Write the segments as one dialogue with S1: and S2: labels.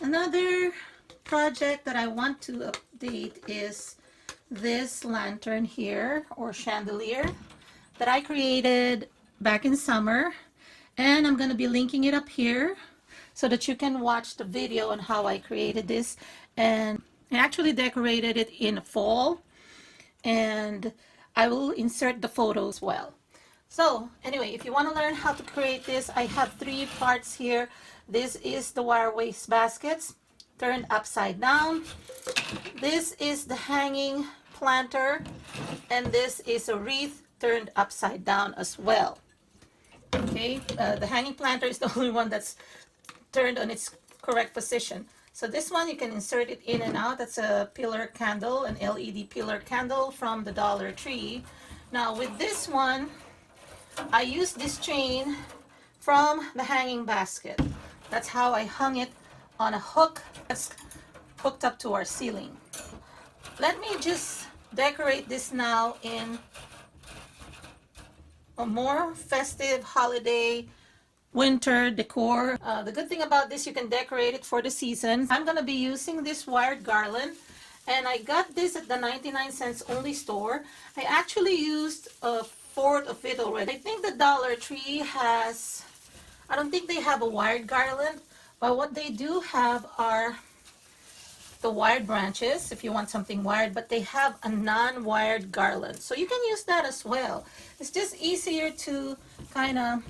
S1: Another project that I want to update is this lantern here, or chandelier, that I created back in summer, and I'm going to be linking it up here so that you can watch the video on how I created this. And I actually decorated it in fall, and I will insert the photos as well. So anyway, if you want to learn how to create this, I have 3 parts here. This is the wire waste baskets turned upside down. This is the hanging planter, and this is a wreath turned upside down as well. Okay, the hanging planter is the only one that's turned on its correct position. So this one, you can insert it in and out. That's a pillar candle, an LED pillar candle from the Dollar Tree. Now with this one, I used this chain from the hanging basket. That's how I hung it on a hook that's hooked up to our ceiling. Let me just decorate this now in a more festive holiday winter decor. The good thing about this, you can decorate it for the season. I'm going to be using this wired garland, and I got this at the 99 cents only store. I actually used a fourth of it already. I think the Dollar Tree has, I don't think they have a wired garland, but what they do have are the wired branches if you want something wired, but they have a non-wired garland, so you can use that as well. It's just easier to kind of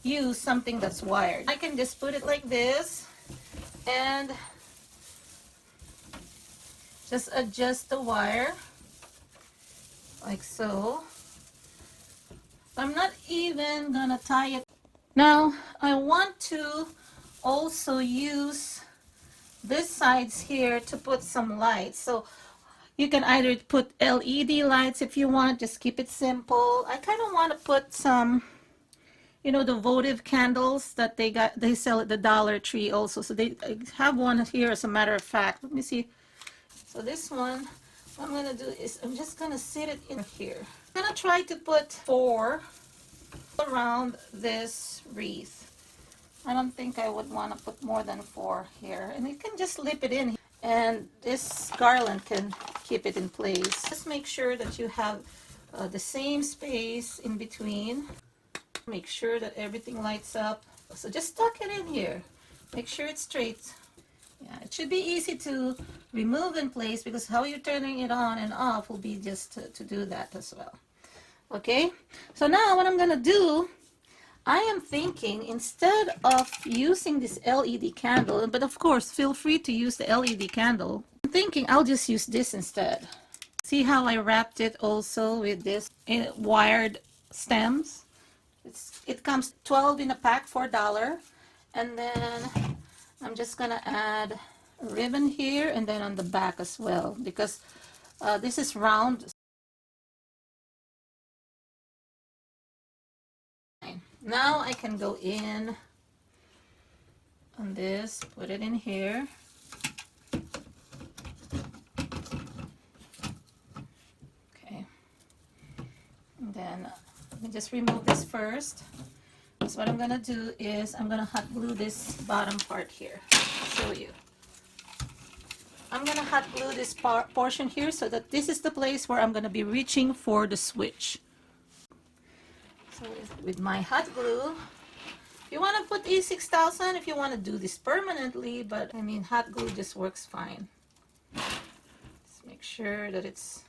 S1: use something that's wired. I can just put it like this and just adjust the wire like so. I'm not even gonna tie it. Now I want to also use this sides here to put some lights. So you can either put LED lights if you want, just keep it simple. I kind of want to put some, you know, the votive candles that they sell at the Dollar Tree also. So they have one here, as a matter of fact. Let me see. So this one, what I'm gonna do is I'm just gonna sit it in here. I'm gonna try to put 4 around this wreath. I don't think I would want to put more than 4 here, and you can just slip it in, and this garland can keep it in place. Just make sure that you have the same space in between. Make sure that everything lights up. So just tuck it in here. Make sure it's straight. Yeah, it should be easy to remove in place, because how you're turning it on and off will be just to do that as well. Okay, so now what I'm gonna do, I am thinking, instead of using this LED candle, but of course feel free to use the LED candle, I'm thinking I'll just use this instead. See how I wrapped it also with this wired stems? It comes 12 in a pack for $1, and then I'm just gonna add a ribbon here and then on the back as well, because this is round. Now I can go in on this, put it in here. Okay. And then let me just remove this first. So what I'm gonna do is I'm gonna hot glue this bottom part here. I'll show you. I'm gonna hot glue this portion here so that this is the place where I'm gonna be reaching for the switch. So with my hot glue, you want to put E6000 if you want to do this permanently, but I mean hot glue just works fine. Just make sure that it's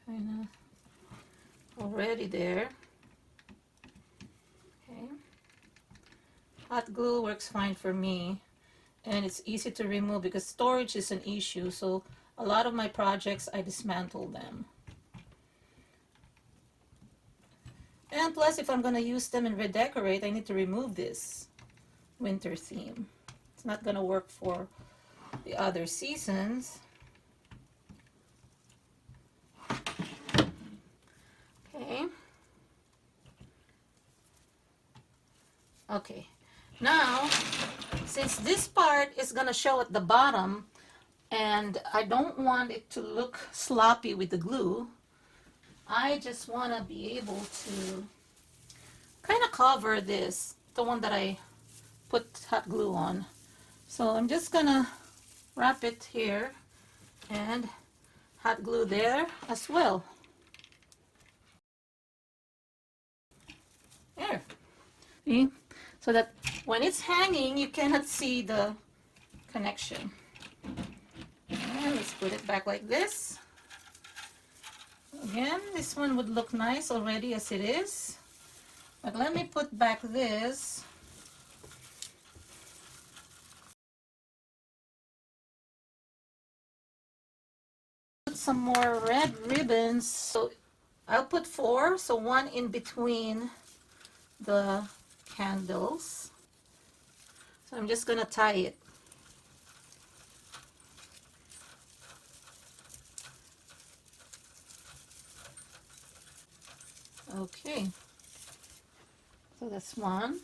S1: kind of already there. Okay. Hot glue works fine for me, and it's easy to remove because storage is an issue, so a lot of my projects I dismantle them. And plus, if I'm going to use them and redecorate, I need to remove this winter theme. It's not going to work for the other seasons. Okay. Okay. Now, since this part is going to show at the bottom, and I don't want it to look sloppy with the glue, I just want to be able to kind of cover this, the one that I put hot glue on. So I'm just gonna wrap it here and hot glue there as well. There. See? So that when it's hanging, you cannot see the connection. And let's put it back like this. Again, this one would look nice already as it is. But let me put back this. Put some more red ribbons. So I'll put 4, so 1 in between the candles. So I'm just gonna tie it. Okay, so that's 1,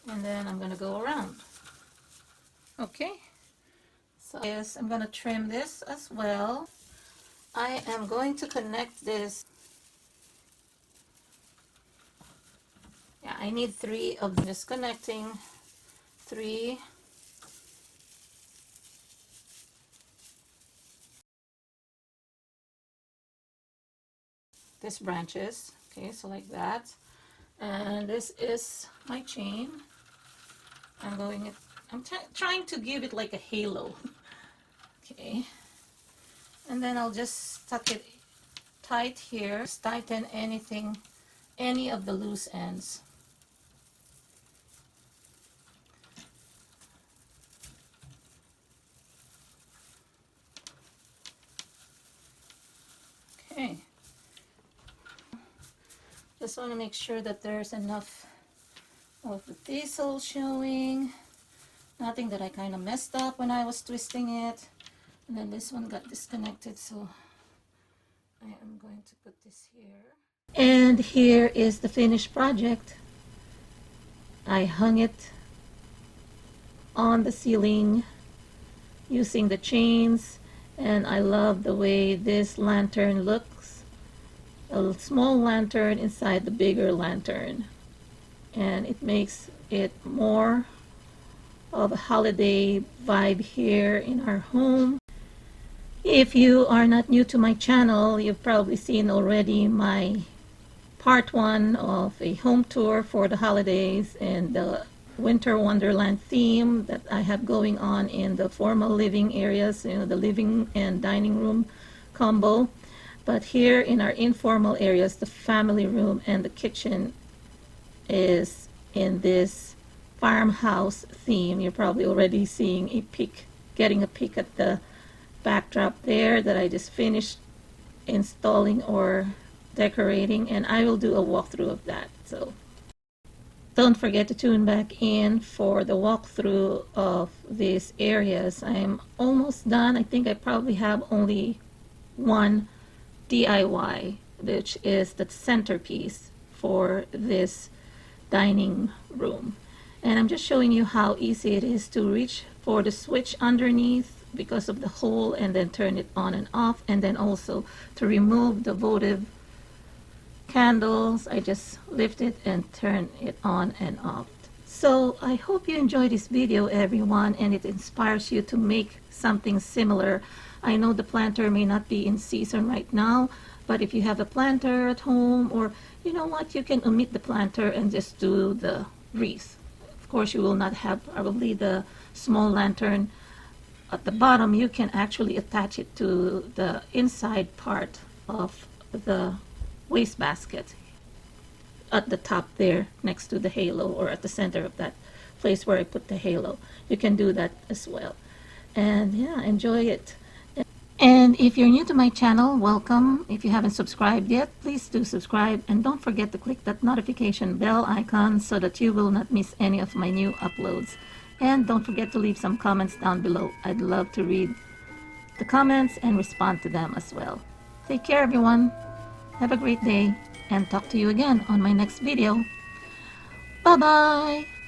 S1: and then I'm gonna go around. Okay, so yes, I'm gonna trim this as well. I am going to connect this. Yeah, I need 3 of them. Just connecting 3. This branches. Okay, so like that. And this is my chain. I'm trying to give it like a halo. Okay. And then I'll just tuck it tight here. Just tighten any of the loose ends. Okay. Just want to make sure that there's enough of the thistle showing. Nothing that I kind of messed up when I was twisting it. And then this one got disconnected, so I am going to put this here. And here is the finished project. I hung it on the ceiling using the chains, and I love the way this lantern looks. A small lantern inside the bigger lantern, and it makes it more of a holiday vibe here in our home. If you are not new to my channel, you've probably seen already my part 1 of a home tour for the holidays and the winter wonderland theme that I have going on in the formal living areas, you know, the living and dining room combo. But here in our informal areas, the family room and the kitchen is in this farmhouse theme. You're probably already seeing a peek, getting a peek at the backdrop there that I just finished installing or decorating, and I will do a walkthrough of that. So don't forget to tune back in for the walkthrough of these areas. I'm almost done. I think I probably have only one DIY, which is the centerpiece for this dining room. And I'm just showing you how easy it is to reach for the switch underneath because of the hole, and then turn it on and off, and then also to remove the votive candles. I just lift it and turn it on and off. So I hope you enjoyed this video, everyone, and it inspires you to make something similar. I know the planter may not be in season right now, but if you have a planter at home, or you know what, you can omit the planter and just do the wreath. Of course, you will not have probably the small lantern at the bottom. You can actually attach it to the inside part of the wastebasket at the top there next to the halo, or at the center of that place where I put the halo. You can do that as well. And yeah, enjoy it. And if you're new to my channel, welcome. If you haven't subscribed yet, please do subscribe, and don't forget to click that notification bell icon so that you will not miss any of my new uploads. And don't forget to leave some comments down below. I'd love to read the comments and respond to them as well. Take care, everyone. Have a great day, and talk to you again on my next video. Bye-bye.